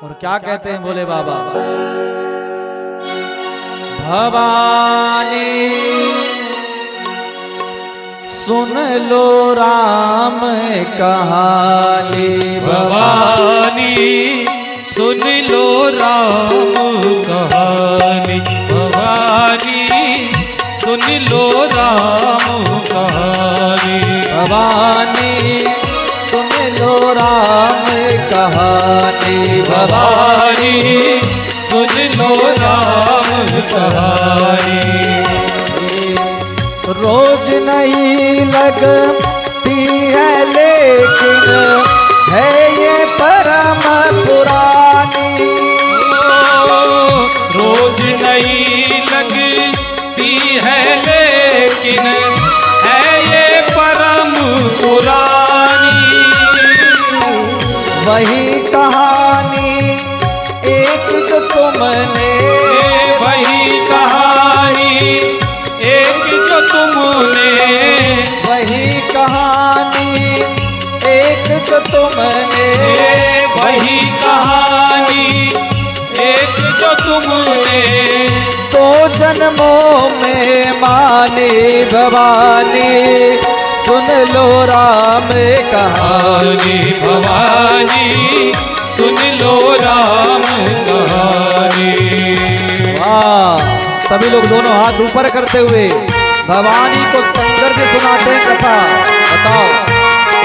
और क्या कहते हैं भोले बाबा, भवानी सुन लो राम कहानी, भवानी सुन लो राम कहानी, भवानी सुन लो राम कहानी, भवानी सुन लो राम कहानी, भवानी सुन लो राम कहानी। रोज नहीं लगती है लेकिन है ये परम पुरानी, रोज नहीं लगती है लेकिन है ये परम पुरानी। वही कहानी एक जो तुमने, वही कहानी एक जो तुमने, वही कहानी एक जो तुमने, वही कहानी एक जो तुमने, दो जन्मों में मानी, भवानी सुन लो राम कहानी, भवानी सुन लो राम कहानी। वाह, सभी लोग दोनों हाथ ऊपर करते हुए भवानी को शंकर जी सुनाते हैं कथा। बताओ,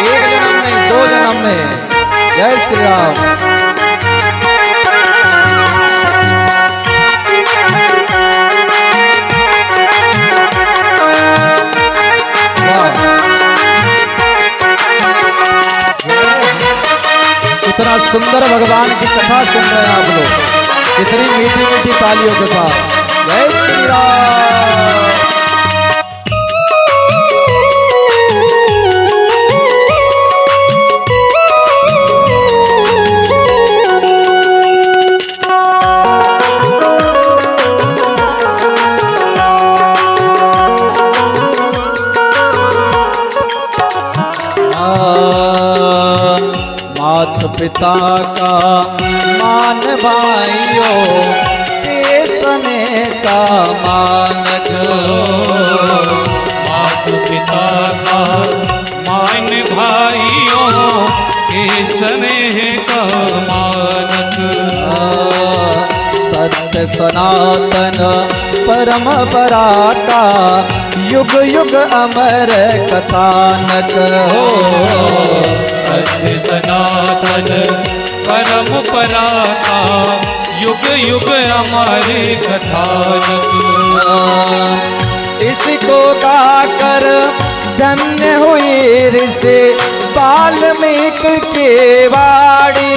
एक जन्म में, दो जन्म में। जय श्री राम। इतना सुंदर भगवान की कथा सुन रहे हैं आप लोग, इतनी मीठी मीठी तालियों के साथ। जय श्री राम। मात पिता का मान भाइयों के स्नेह का मानक, मात पिता का मान भाइयों के स्नेह का मानक, सत्य सनातन परम पराका युग युग अमर कथानक हो, सत्य सनातन परम पराका युग युग अमर कथानक। इसको गाकर धन्य हुई ऋषि वाल्मीकि के वाणी,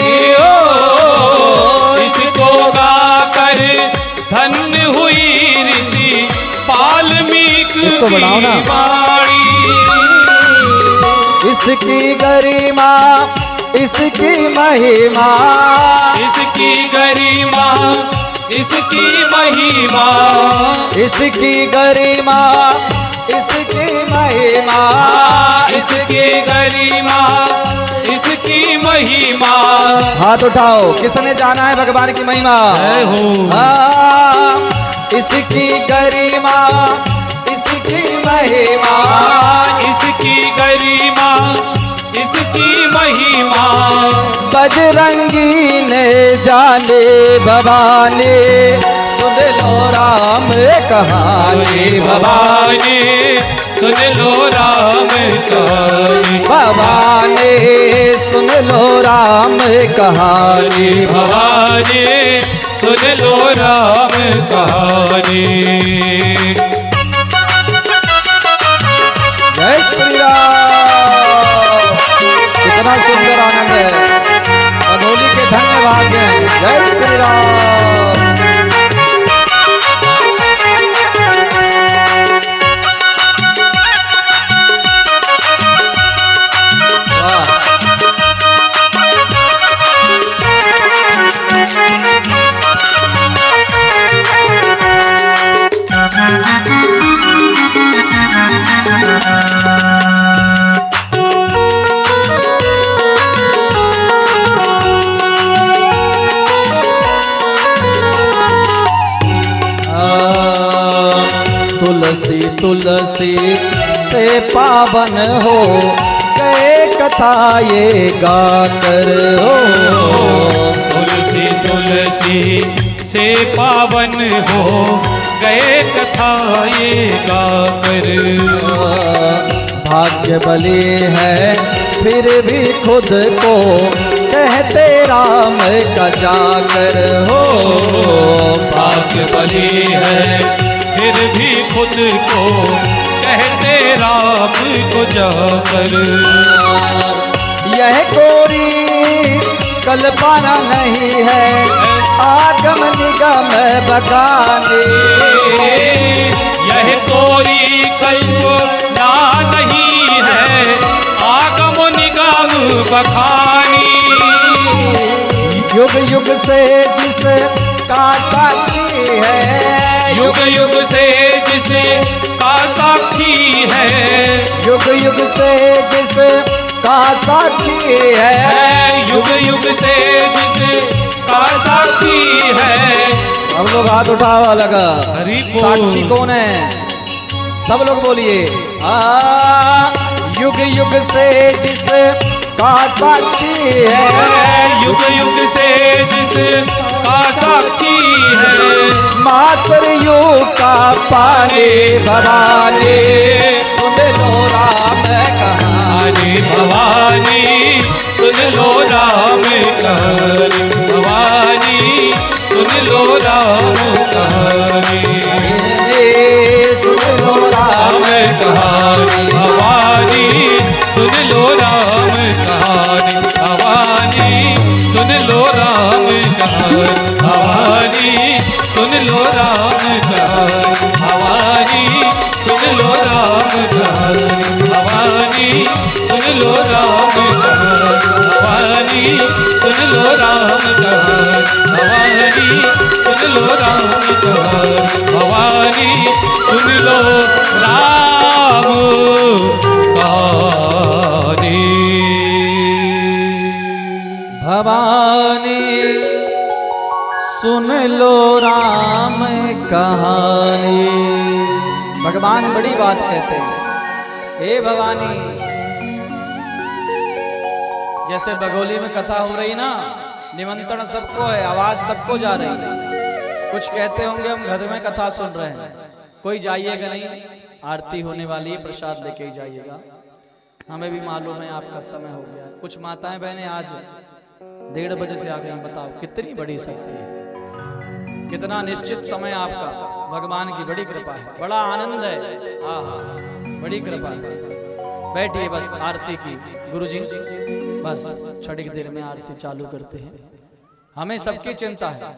इसको गाकर धन्य हुई ऋषि वाल्मीकि की वाणी। इसकी गरिमा इसकी महिमा, इसकी गरिमा इसकी महिमा, इसकी गरिमा इसकी महिमा, इसकी गरिमा इसकी महिमा। हाथ उठाओ, किसने जाना है भगवान की महिमा? जय हो। इसकी गरिमा इसकी महिमा, इसकी गरिमा इसकी महिमा। बजरंगी ने जाने भवानी सुन लो राम कहानी, भवानी सुन लो राम कहानी, भवानी सुन लो राम कहानी, भवानी सुन लो राम कहानी। जय श्री राम। कितना सुंदर आनंद है, अनोली के धन्यवाद हैं। जय श्री राम। तुलसी तुलसी से पावन हो गए कथा ये गाकर हो। तुलसी तुलसी से पावन हो गए कथा ये गाकर। भाग्य बली है फिर भी खुद को कहते राम का जाकर हो। भाग्य बली है फिर भी खुद को कहते राम को जाकर। यह कोरी कल्पना नहीं है आगम निगम बखाने। यह कोरी कल्पना नहीं है आगम निगम बखानी। युग युग से जिस का साक्षी है, युग युग से जिसे का साक्षी है, युग युग से जिस का साक्षी है, युग युग से जिसे का साक्षी है। हम लोग हाथ उठावा लगा। हरि बोल। साक्षी कौन है? सब लोग बोलिए। युग युग से जिस का साक्षी है, युग युग से जिस का साक्षी है। मातर युग का पानी भवानी सुन लो राम कहानी। भवानी सुन लो राम कहानी। भवानी सुन लो राम कहानी। सुन लो राम कहानी। भवानी सुन लो राम कहानी। भवानी सुन लो राम कहानी। भवानी सुन लो राम कहानी। भवानी सुन लो राम कहानी। भवानी सुन लो राम कहानी। भवानी सुन लो राम कहानी। भवानी सुन लो राम कहानी। भवानी सुन लो राम कहानी। भवानी सुन लो राम कहानी। भगवान बड़ी बात कहते हैं। हे भवानी, जैसे बगोली में कथा हो रही ना, निमंत्रण सबको है, आवाज सबको जा रही है। कुछ कहते होंगे हम घर में कथा सुन रहे हैं, कोई जाइएगा नहीं, आरती होने वाली है, प्रसाद लेके ही जाइएगा। हमें भी मालूम है आपका समय हो गया। कुछ माताएं बहनें आज 1:30 बजे से आ गई। बताओ कितनी बड़ी शक्ति है, कितना निश्चित समय आपका। भगवान की बड़ी कृपा है, बड़ा आनंद है। आहा, बड़ी कृपा है। बैठिए बस आरती की। गुरुजी बस छड़ी की देर में आरती चालू करते हैं। हमें सबकी चिंता है,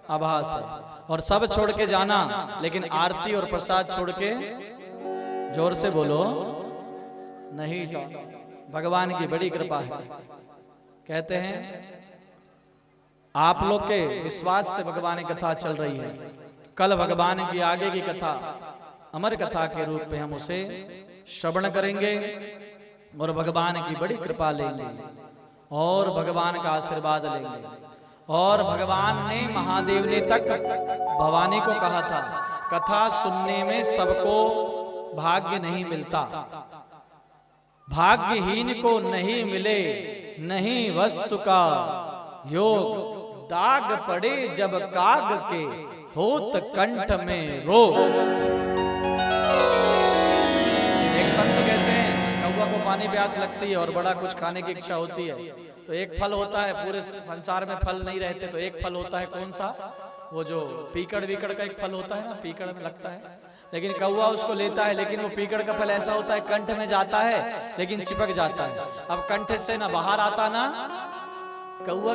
आभास है, और सब छोड़ के जाना, लेकिन आरती और प्रसाद छोड़ के जोर से बोलो नहीं जाना। भगवान की बड़ी कृपा है। कहते हैं आप लोग के विश्वास से भगवान की कथा चल रही है। कल भगवान की आगे की कथा अमर कथा के रूप में हम उसे श्रवण करेंगे और भगवान की बड़ी कृपा लेंगे और भगवान का आशीर्वाद लेंगे। और भगवान ने, महादेव ने तक भवानी को कहा था, कथा सुनने में सबको भाग्य नहीं मिलता, भाग्यहीन को नहीं मिले नहीं वस्तु का योग, दाग पड़े जब काग के होत कंठ में रोग। एक संत कहते हैं कौवा को पानी प्यास लगती है और बड़ा कुछ खाने की इच्छा होती है, तो एक फल होता है, पूरे संसार में फल नहीं रहते, तो एक फल होता है कौन सा? वो जो पीकड़ वीकड़ का एक फल होता है ना, पीकड़ में लगता है, लेकिन कौवा उसको लेता है, लेकिन वो पीकड़ का फल ऐसा होता है कंठ में जाता है लेकिन चिपक जाता है। अब कंठ से ना बाहर आता ना कौवा